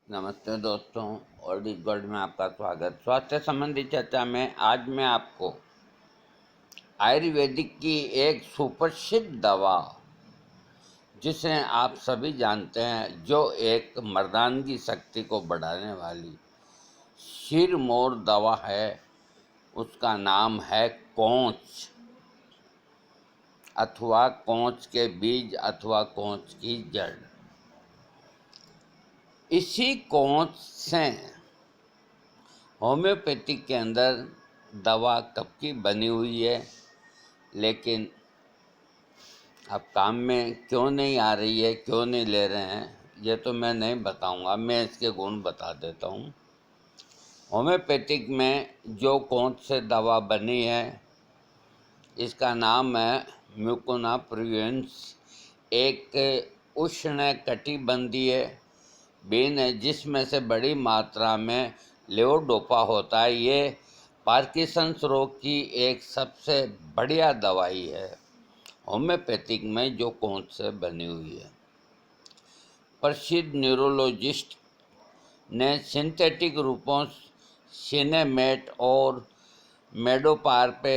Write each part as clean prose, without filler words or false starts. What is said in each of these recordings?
नमस्ते दोस्तों, old is gold में आपका स्वागत। स्वास्थ्य संबंधी चर्चा में आज मैं आपको आयुर्वेदिक की एक सुप्रसिद्ध दवा, जिसे आप सभी जानते हैं, जो एक मर्दानगी शक्ति को बढ़ाने वाली सिरमौर दवा है। उसका नाम है कोंच, अथवा कोंच के बीज अथवा कोंच की जड़। इसी कोंच से होम्योपैथिक के अंदर दवा कब की बनी हुई है, लेकिन अब काम में क्यों नहीं आ रही है, क्यों नहीं ले रहे हैं, ये तो मैं नहीं बताऊंगा। मैं इसके गुण बता देता हूँ। होम्योपैथिक में जो कौन से दवा बनी है, इसका नाम है म्यूकोना प्रिवेंस। एक उष्ण कटिबंधीय बीन है, जिसमें से बड़ी मात्रा में लेवोडोपा होता है। ये पार्किंसंस रोग की एक सबसे बढ़िया दवाई है होम्योपैथिक में, जो कौन से बनी हुई है। प्रसिद्ध न्यूरोलॉजिस्ट ने सिंथेटिक रूपों सिनेमेट और मेडोपार पे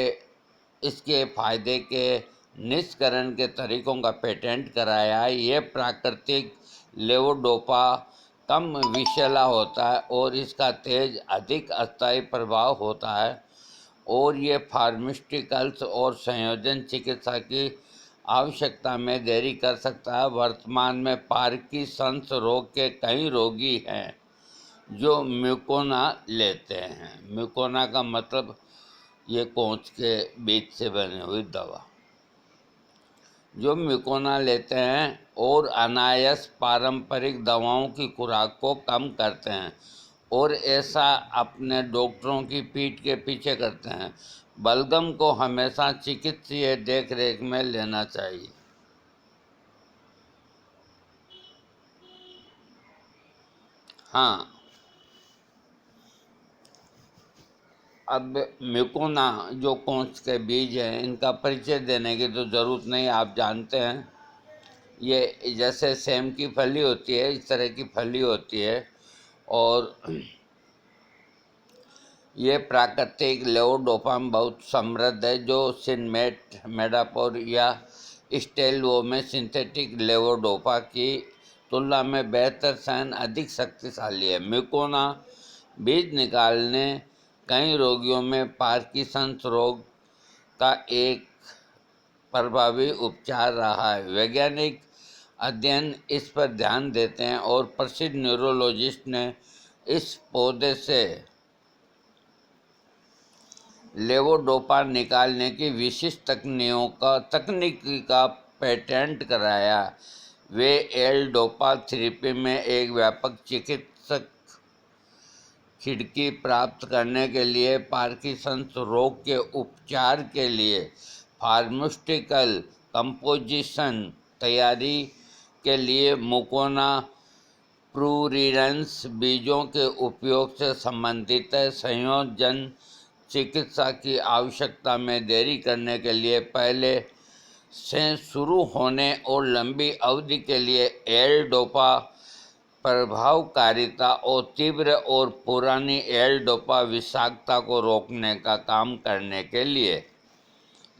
इसके फायदे के निष्करण के तरीकों का पेटेंट कराया है। ये प्राकृतिक लेवोडोपा कम विषैला होता है और इसका तेज अधिक अस्थायी प्रभाव होता है, और ये फार्मास्यूटिकल्स और संयोजन चिकित्सा की आवश्यकता में देरी कर सकता है। वर्तमान में पार्किंसंस रोग के कई रोगी हैं जो म्यूकोना लेते हैं। म्यूकोना का मतलब ये कोंच के बीज से बनी हुई दवा। जो म्यूकोना लेते हैं और अनायास पारंपरिक दवाओं की खुराक को कम करते हैं, और ऐसा अपने डॉक्टरों की पीठ के पीछे करते हैं। बलगम को हमेशा चिकित्सीय देखरेख में लेना चाहिए। हाँ, अब म्यूकोना जो कोंच के बीज हैं, इनका परिचय देने की तो ज़रूरत नहीं, आप जानते हैं। ये जैसे सेम की फली होती है, इस तरह की फली होती है, और ये प्राकृतिक लेवोडोपा में बहुत समृद्ध है, जो सिनमेट, मेडापोर या स्टेलवो में सिंथेटिक लेवोडोपा की तुलना में बेहतर सहन अधिक शक्तिशाली है। म्यूकोना बीज निकालने कई रोगियों में पार्किंसंस रोग का एक प्रभावी उपचार रहा है। वैज्ञानिक अध्ययन इस पर ध्यान देते हैं, और प्रसिद्ध न्यूरोलॉजिस्ट ने इस पौधे से लेवोडोपा निकालने की विशिष्ट तकनीक का पेटेंट कराया। वे एल डोपा थेरेपी में एक व्यापक चिकित्सक खिड़की प्राप्त करने के लिए पार्किंसंस रोग के उपचार के लिए फार्मास्यूटिकल कंपोजिशन तैयारी के लिए म्यूकोना प्रूरिडेंस बीजों के उपयोग से संबंधित है। संयोजन चिकित्सा की आवश्यकता में देरी करने के लिए पहले से शुरू होने और लंबी अवधि के लिए एल डोपा प्रभावकारिता और तीव्र और पुरानी एल डोपा विषाक्तता को रोकने का काम करने के लिए।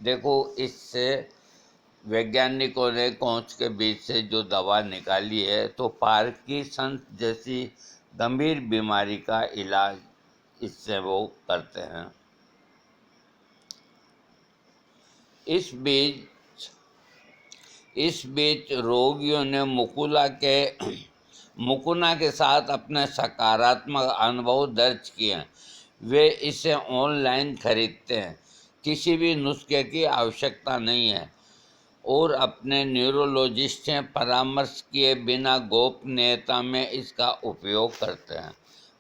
देखो, इससे वैज्ञानिकों ने कोंच के बीज से जो दवा निकाली है, तो पार्किंसंस जैसी गंभीर बीमारी का इलाज इससे वो करते हैं। इस बीच रोगियों ने मुकुना के साथ अपने सकारात्मक अनुभव दर्ज किए हैं। वे इसे ऑनलाइन खरीदते हैं, किसी भी नुस्खे की आवश्यकता नहीं है, और अपने न्यूरोलॉजिस्ट से परामर्श किए बिना गोपनीयता में इसका उपयोग करते हैं।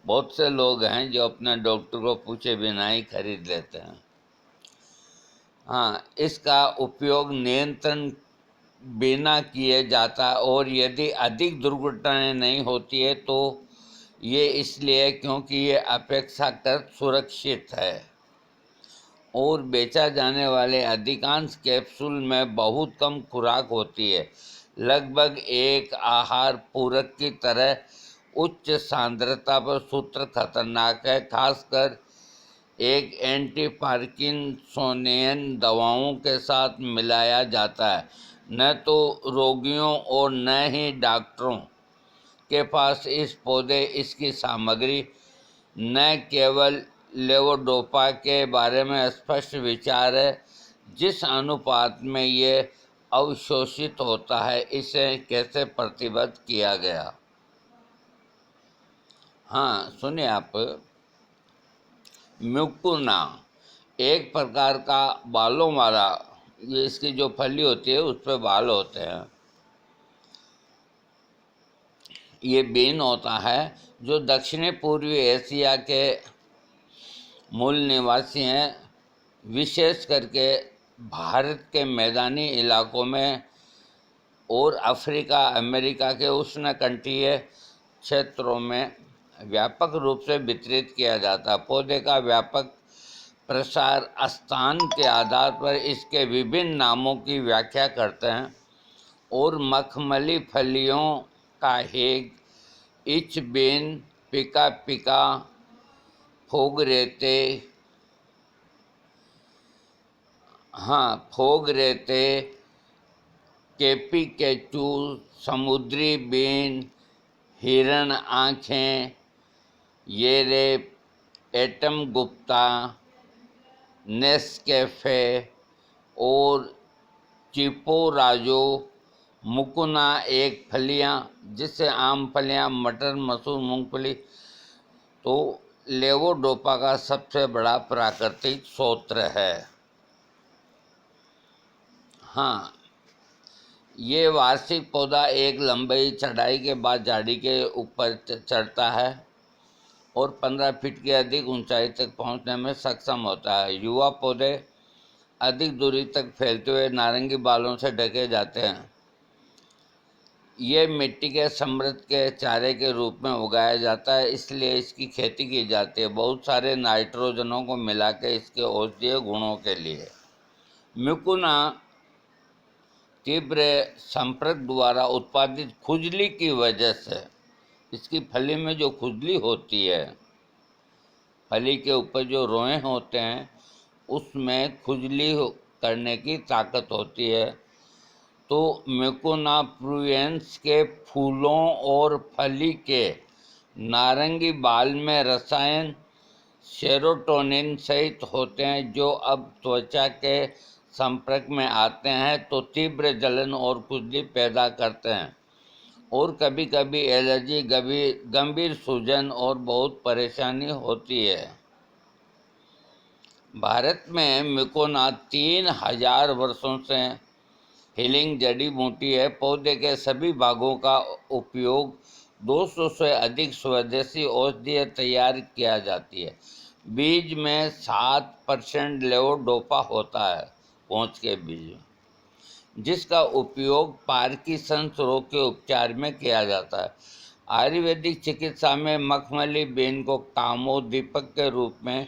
बहुत से लोग हैं जो अपने डॉक्टर को पूछे बिना ही खरीद लेते हैं। हाँ, इसका उपयोग नियंत्रण बिना किए जाता, और यदि अधिक दुर्घटनाएं नहीं होती है तो ये इसलिए क्योंकि ये अपेक्षाकृत सुरक्षित है, और बेचा जाने वाले अधिकांश कैप्सूल में बहुत कम खुराक होती है, लगभग एक आहार पूरक की तरह, उच्च सांद्रता पर सूत्र खतरनाक है, खासकर एक एंटी पार्किंसोनियन दवाओं के साथ मिलाया जाता है। न तो रोगियों और न ही डॉक्टरों के पास इस पौधे इसकी सामग्री न केवल लेवोडोपा के बारे में स्पष्ट विचार है, जिस अनुपात में ये अवशोषित होता है, इसे कैसे प्रतिबद्ध किया गया। हाँ सुनिए आप, म्यूकुना एक प्रकार का बालों वाला, ये इसकी जो फली होती है उस पर बाल होते हैं, ये बीन होता है जो दक्षिणी पूर्वी एशिया के मूल निवासी हैं, विशेष करके भारत के मैदानी इलाकों में और अफ्रीका अमेरिका के उष्णकटिबंधीय क्षेत्रों में व्यापक रूप से वितरित किया जाता है। पौधे का व्यापक प्रसार स्थान के आधार पर इसके विभिन्न नामों की व्याख्या करते हैं और मखमली फलियों का हेग, इचबेन, पिका पिका, फोगरेते, फोगरेते, केपिकेचू, समुद्री बेन, हिरण आँखें, येरे, एटम गुप्ता, नेस्कैफे और चिपोराजो। मुकुना एक फलियां, जिससे आम फलियां, मटर, मसूर, मूंगफली, तो लेवोडोपा का सबसे बड़ा प्राकृतिक स्रोत है। हाँ, ये वार्षिक पौधा एक लंबी चढ़ाई के बाद झाड़ी के ऊपर चढ़ता है और 15 फीट की अधिक ऊंचाई तक पहुंचने में सक्षम होता है। युवा पौधे अधिक दूरी तक फैलते हुए नारंगी बालों से ढके जाते हैं। ये मिट्टी के समृद्ध के चारे के रूप में उगाया जाता है, इसलिए इसकी खेती की जाती है, बहुत सारे नाइट्रोजनों को मिला के इसके औषधीय गुणों के लिए। म्यूकुना तीव्र संपर्क द्वारा उत्पादित खुजली की वजह से, इसकी फली में जो खुजली होती है, फली के ऊपर जो रोए होते हैं उसमें खुजली करने की ताकत होती है, तो म्यूकोना प्रूएंस के फूलों और फली के नारंगी बाल में रसायन सेरोटोनिन सहित होते हैं, जो अब त्वचा के संपर्क में आते हैं तो तीव्र जलन और खुजली पैदा करते हैं और कभी कभी एलर्जी, गंभीर सूजन और बहुत परेशानी होती है। भारत में म्यूकोना 3000 वर्षों से हीलिंग जड़ी बूटी है। पौधे के सभी भागों का उपयोग 200 से अधिक स्वदेशी औषधियाँ तैयार किया जाती है। बीज में 7% लेवोडोपा होता है, पहुँच के बीज, जिसका उपयोग पार्किंसंस रोग के उपचार में किया जाता है। आयुर्वेदिक चिकित्सा में मखमली बेन को कामोद्दीपक के रूप में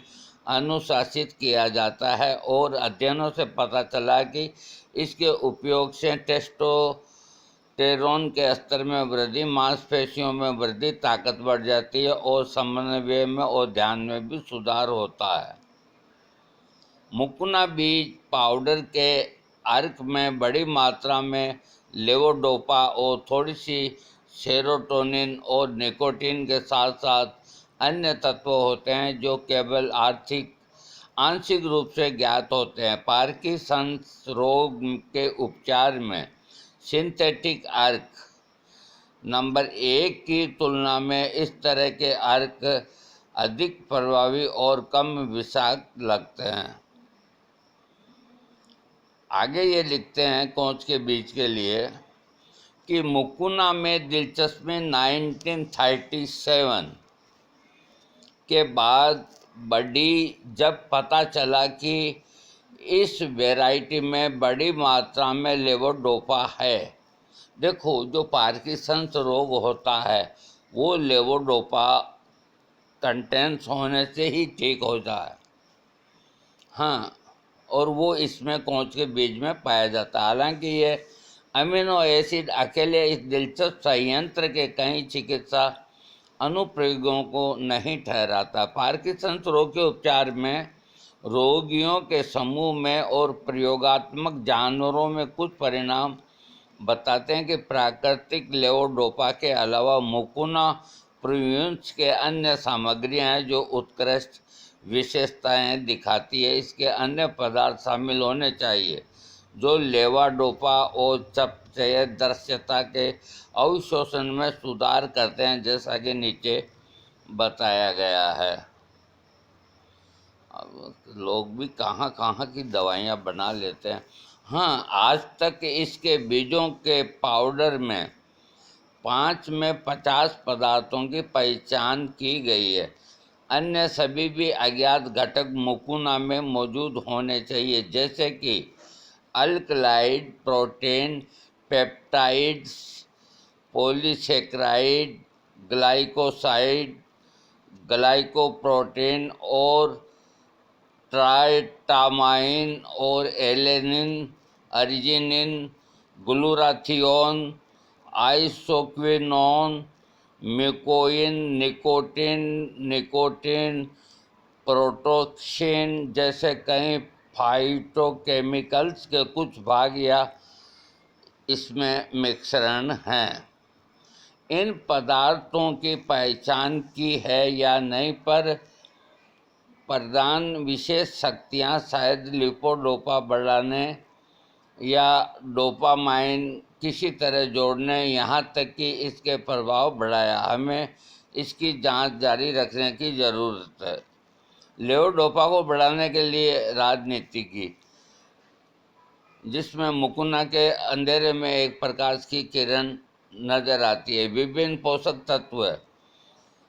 अनुशासित किया जाता है और अध्ययनों से पता चला कि इसके उपयोग से टेस्टोस्टेरोन के स्तर में वृद्धि, मांसपेशियों में वृद्धि, ताकत बढ़ जाती है और समन्वय में और ध्यान में भी सुधार होता है। मुकुना बीज पाउडर के अर्क में बड़ी मात्रा में लेवोडोपा और थोड़ी सी सेरोटोनिन और निकोटीन के साथ साथ अन्य तत्व होते हैं जो केवल आंशिक रूप से ज्ञात होते हैं। पार्किंसंस रोग के उपचार में सिंथेटिक अर्क नंबर 1 की तुलना में इस तरह के अर्क अधिक प्रभावी और कम विषाक्त लगते हैं। आगे ये लिखते हैं कोंच के बीज के लिए कि मुकुना में दिलचस्पी 1937 के बाद बढ़ी, जब पता चला कि इस वैरायटी में बड़ी मात्रा में लेवोडोपा है। देखो, जो पार्किंसंस रोग होता है वो लेवोडोपा कंटेंट्स होने से ही ठीक होता है। हाँ, और वो इसमें कोंच के बीज में पाया जाता है। हालांकि ये अमीनो एसिड अकेले इस दिलचस्प संयंत्र के कई चिकित्सा अनुप्रयोगों को नहीं ठहराता। पार्किंसंस रोग के उपचार में रोगियों के समूह में और प्रयोगात्मक जानवरों में कुछ परिणाम बताते हैं कि प्राकृतिक लेवोडोपा के अलावा मुकुना प्रिव्यून्स के अन्य सामग्रियां हैं जो उत्कृष्ट विशेषताएं दिखाती है। इसके अन्य पदार्थ शामिल होने चाहिए जो लेवाडोपा और चयापचय दृश्यता के अवशोषण में सुधार करते हैं, जैसा कि नीचे बताया गया है। अब लोग भी कहाँ कहाँ की दवाइयाँ बना लेते हैं। हाँ, आज तक इसके बीजों के पाउडर में 5 में 50 पदार्थों की पहचान की गई है। अन्य सभी भी अज्ञात घटक मुकुना में मौजूद होने चाहिए, जैसे कि alkaloid, protein, peptides, polysaccharide, glycoside, glycoprotein और ट्राइटामाइन और एलेनिन, अर्जिनिन, ग्लूराथियोन, आइसोक्विनोन, म्यूकोइन, निकोटिन, प्रोटोक्सिन जैसे कई फाइटोकेमिकल्स के कुछ भाग या इसमें मिश्रण हैं। इन पदार्थों की पहचान की है या नहीं पर प्रदान विशेष शक्तियाँ शायद लिपोडोपा बढ़ाने या डोपामाइन किसी तरह जोड़ने, यहाँ तक कि इसके प्रभाव बढ़ाया। हमें इसकी जांच जारी रखने की ज़रूरत है। लेवोडोपा को बढ़ाने के लिए राजनीति की, जिसमें मुकुना के अंधेरे में एक प्रकाश की किरण नजर आती है। विभिन्न पोषक तत्व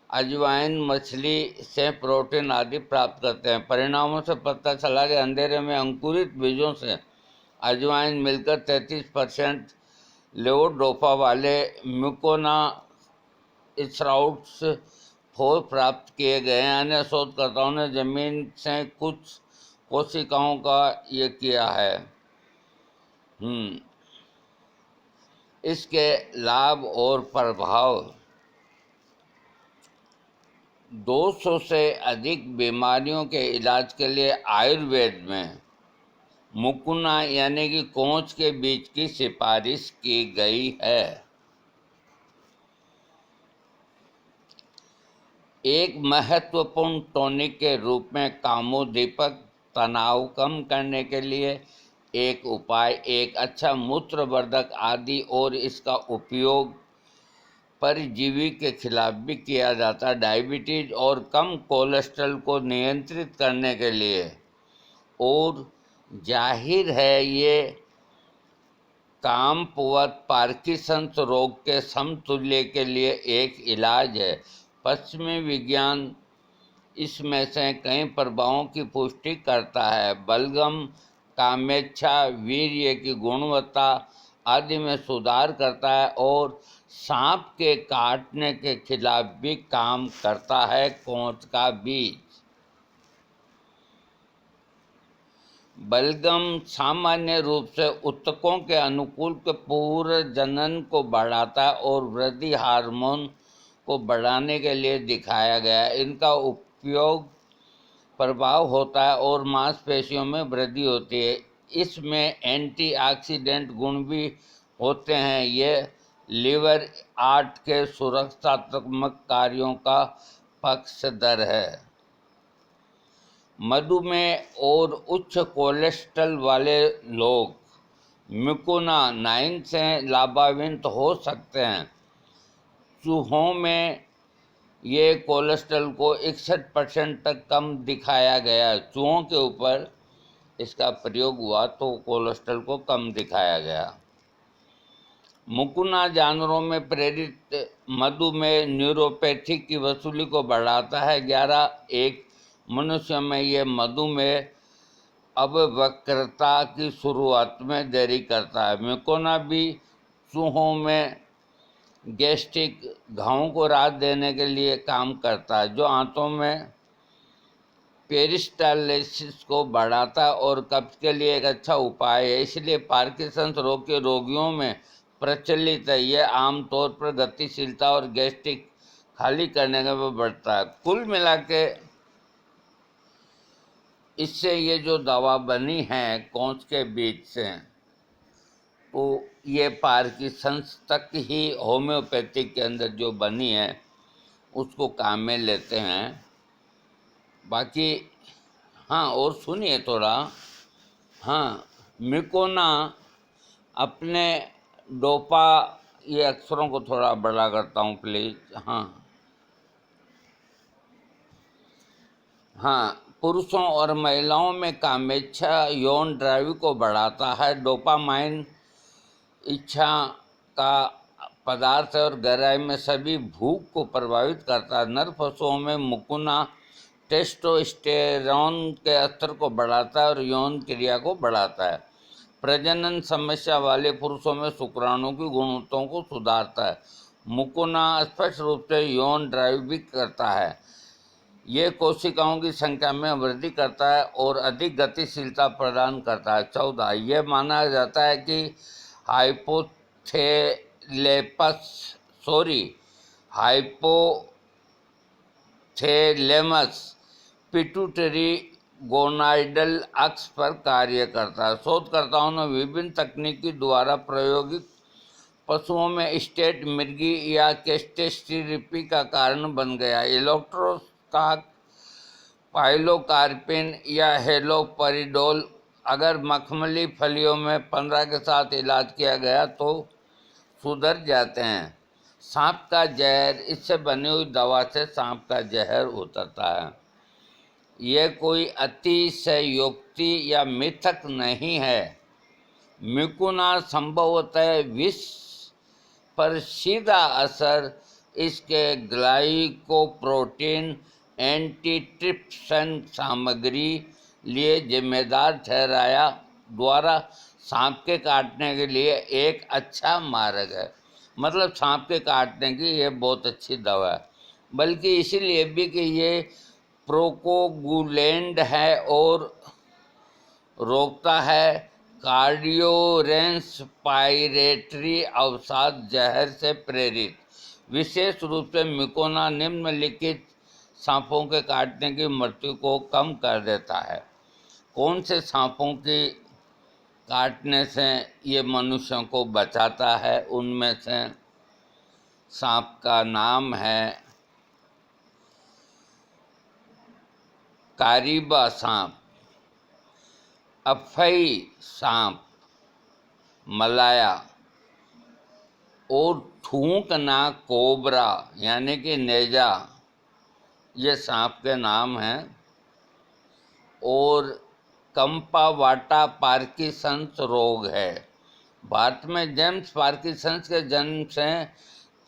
अजवाइन मछली से प्रोटीन आदि प्राप्त करते हैं। परिणामों से पता चला कि अंधेरे में अंकुरित बीजों से अजवाइन मिलकर 33% लेवोडोपा वाले म्यूकोना स्प्राउट्स फॉर प्राप्त किए गए हैं। अन्य शोधकर्ताओं ने जमीन से कुछ कोशिकाओं का ये किया है। इसके लाभ और प्रभाव 200 से अधिक बीमारियों के इलाज के लिए आयुर्वेद में मुकुना यानी कि कोंच के बीज की सिफारिश की गई है। एक महत्वपूर्ण टॉनिक के रूप में कामोद्दीपक तनाव कम करने के लिए एक उपाय एक अच्छा मूत्रवर्धक आदि और इसका उपयोग परजीवी के खिलाफ भी किया जाता है। डायबिटीज और कम कोलेस्ट्रॉल को नियंत्रित करने के लिए और जाहिर है ये कामपवत पार्किंसंस रोग के समतुल्य के लिए एक इलाज है। पश्चिमी विज्ञान इसमें से कई प्रभावों की पुष्टि करता है। बलगम, कामेच्छा, वीर्य की गुणवत्ता आदि में सुधार करता है और सांप के काटने के खिलाफ भी काम करता है। कोंच का बीज बलगम सामान्य रूप से ऊतकों के अनुकूल के पूर्ण जनन को बढ़ाता है और वृद्धि हार्मोन को बढ़ाने के लिए दिखाया गया है। इनका उपयोग प्रभाव होता है और मांसपेशियों में वृद्धि होती है। इसमें एंटीऑक्सीडेंट गुण भी होते हैं। ये लिवर आर्ट के सुरक्षात्मक कार्यों का पक्षधर है। मधुमेह और उच्च कोलेस्ट्रॉल वाले लोग म्यूकोना 9 से लाभान्वित हो सकते हैं। चूहों में ये कोलेस्ट्रॉल को 61% तक कम दिखाया गया। चूहों के ऊपर इसका प्रयोग हुआ तो कोलेस्ट्रॉल को कम दिखाया गया। मुकुना जानवरों में प्रेरित मधुमेह न्यूरोपैथी की वसूली को बढ़ाता है। 11 मनुष्य में यह मधुमेह अब वक्रता की शुरुआत में देरी करता है। म्यूकोना भी चूहों में गैस्ट्रिक घावों को राहत देने के लिए काम करता है, जो आंतों में पेरिस्टाल्सिस को बढ़ाता है और कब्ज के लिए एक अच्छा उपाय है। इसलिए पार्किंसंस रोग के रोगियों में प्रचलित है। यह आमतौर पर गतिशीलता और गैस्ट्रिक खाली करने का वो बढ़ता है। कुल मिला के इससे ये जो दवा बनी है कौंच के बीज से, तो ये पार्किंसंस तक ही होम्योपैथिक के अंदर जो बनी है उसको काम में लेते हैं। बाकी हाँ, और सुनिए थोड़ा। हाँ, मिकोना अपने डोपा, ये अक्षरों को थोड़ा बड़ा करता हूँ प्लीज़। हाँ, पुरुषों और महिलाओं में कामेच्छा यौन ड्राइव को बढ़ाता है। डोपामाइन इच्छा का पदार्थ है और गहराई में सभी भूख को प्रभावित करता है। नर पशुओं में मुकुना टेस्टोस्टेरोन के स्तर को बढ़ाता है और यौन क्रिया को बढ़ाता है। प्रजनन समस्या वाले पुरुषों में शुक्राणु की गुणवत्ताओं को सुधारता है। मुकुना स्पष्ट रूप से यौन ड्राइव भी करता है। ये कोशिकाओं की संख्या में वृद्धि करता है और अधिक गतिशीलता प्रदान करता है। 14, यह माना जाता है कि हाइपोथैलेमस पिट्यूटरी गोनाइडल अक्ष पर कार्य करता है। शोधकर्ताओं ने विभिन्न तकनीकी द्वारा प्रायोगिक पशुओं में स्टेट मिर्गी या कैस्टेस्टिरिपी का कारण बन गया। इलेक्ट्रोस्टाक, पाइलोकार्पिन या हेलोपेरिडोल अगर मखमली फलियों में 15 के साथ इलाज किया गया तो सुधर जाते हैं। सांप का जहर, इससे बनी हुई दवा से सांप का जहर उतरता है। यह कोई अतिशयोक्ति या मिथक नहीं है। मिकुना संभवतः विष पर सीधा असर इसके ग्लाइकोप्रोटीन एंटीट्रिप्सन सामग्री लिए जिम्मेदार ठहराया द्वारा सांप के काटने के लिए एक अच्छा मार्ग है। मतलब सांप के काटने की ये बहुत अच्छी दवा है, बल्कि इसीलिए भी कि ये प्रोकोगुलेंट है और रोकता है कार्डियोरेस्पायरेटरी अवसाद जहर से प्रेरित। विशेष रूप से मिकोना निम्नलिखित सांपों के काटने की मृत्यु को कम कर देता है। कौन से सांपों की काटने से ये मनुष्यों को बचाता है? उनमें से सांप का नाम है कारीबा सांप, अफई सांप, मलाया और थूकना कोबरा यानी कि नेजा, ये सांप के नाम हैं। और कंपावाटा पार्किंसंस रोग है। भारत में जेम्स पार्किंसंस के जन्म से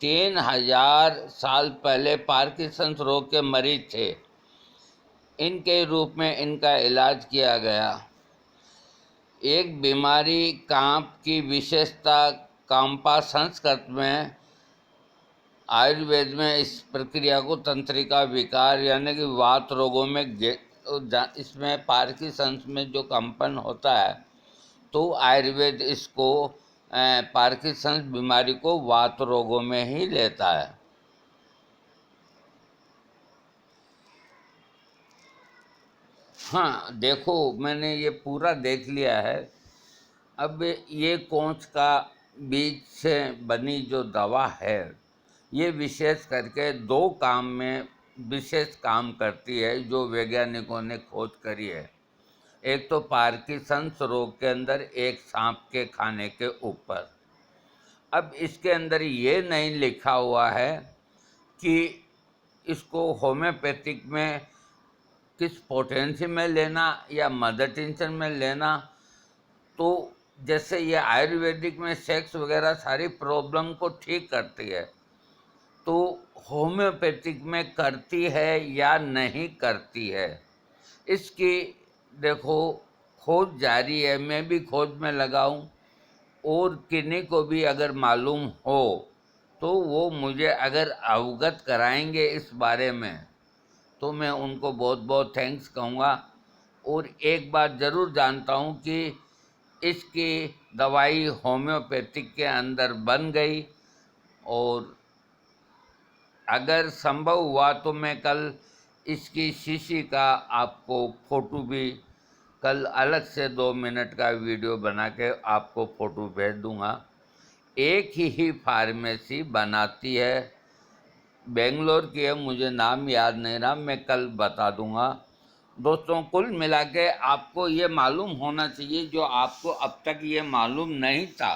3000 साल पहले पार्किंसंस रोग के मरीज थे। इनके रूप में इनका इलाज किया गया। एक बीमारी कांप की विशेषता कांपा संस्कृत में, आयुर्वेद में इस प्रक्रिया को तंत्रिका विकार यानी कि वात रोगों में इसमें पार्किंसंस में जो कंपन होता है तो आयुर्वेद इसको पार्किंसंस बीमारी को वात रोगों में ही लेता है। हाँ, देखो मैंने ये पूरा देख लिया है। अब ये कोंच का बीज से बनी जो दवा है ये विशेष करके 2 काम में विशेष काम करती है जो वैज्ञानिकों ने खोज करी है। एक तो पार्किंसंस रोग के अंदर एक सांप के खाने के ऊपर। अब इसके अंदर ये नहीं लिखा हुआ है कि इसको होम्योपैथिक में किस पोटेंसी में लेना या मदर टिंचर में लेना। तो जैसे ये आयुर्वेदिक में सेक्स वगैरह सारी प्रॉब्लम को ठीक करती है, तो होम्योपैथिक में करती है या नहीं करती है, इसकी देखो खोज जारी है। मैं भी खोज में लगा हूँ और किन्हीं को भी अगर मालूम हो तो वो मुझे अगर अवगत कराएंगे इस बारे में तो मैं उनको बहुत बहुत थैंक्स कहूँगा। और एक बात ज़रूर जानता हूँ कि इसकी दवाई होम्योपैथिक के अंदर बन गई और अगर संभव हुआ तो मैं कल इसकी शीशी का आपको फ़ोटो भी कल अलग से 2 मिनट का वीडियो बना के आपको फ़ोटो भेज दूंगा। एक ही फार्मेसी बनाती है, बेंगलोर की है, मुझे नाम याद नहीं रहा, मैं कल बता दूंगा। दोस्तों, कुल मिला के आपको ये मालूम होना चाहिए, जो आपको अब तक ये मालूम नहीं था,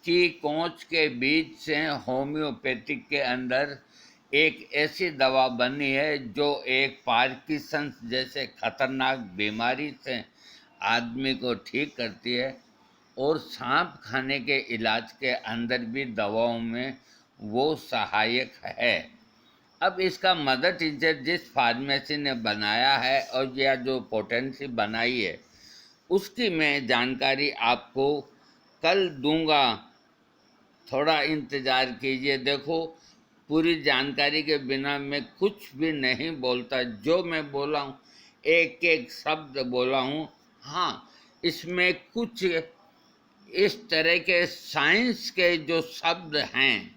कि कोंच के बीज से होम्योपैथिक के अंदर एक ऐसी दवा बनी है जो एक पार्किंसंस जैसे खतरनाक बीमारी से आदमी को ठीक करती है, और सांप खाने के इलाज के अंदर भी दवाओं में वो सहायक है। अब इसका मदर टीचर जिस फार्मेसी ने बनाया है और या जो पोटेंसी बनाई है, उसकी मैं जानकारी आपको कल दूंगा। थोड़ा इंतज़ार कीजिए। देखो, पूरी जानकारी के बिना मैं कुछ भी नहीं बोलता। जो मैं बोला हूँ, एक एक शब्द बोला हूँ। हाँ, इसमें कुछ इस तरह के साइंस के जो शब्द हैं,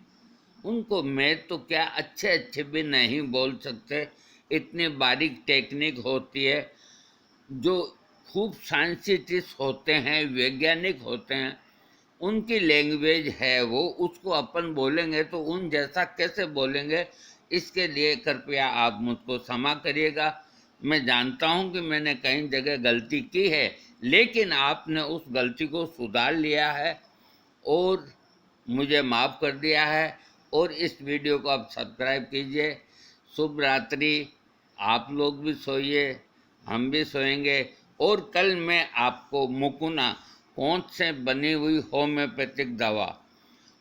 उनको मैं तो क्या अच्छे अच्छे भी नहीं बोल सकते। इतनी बारीक टेक्निक होती है। जो खूब साइंटिस्ट होते हैं, वैज्ञानिक होते हैं, उनकी लैंग्वेज है वो, उसको अपन बोलेंगे तो उन जैसा कैसे बोलेंगे। इसके लिए कृपया आप मुझको क्षमा करिएगा। मैं जानता हूँ कि मैंने कई जगह गलती की है, लेकिन आपने उस गलती को सुधार लिया है और मुझे माफ़ कर दिया है। और इस वीडियो को आप सब्सक्राइब कीजिए। शुभ रात्रि। आप लोग भी सोइए, हम भी सोएंगे। और कल मैं आपको मुकुना कोंच से बनी हुई होम्योपैथिक दवा,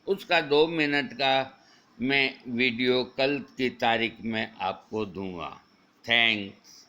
उसका 2 मिनट का मैं वीडियो कल की तारीख में आपको दूंगा। थैंक्स।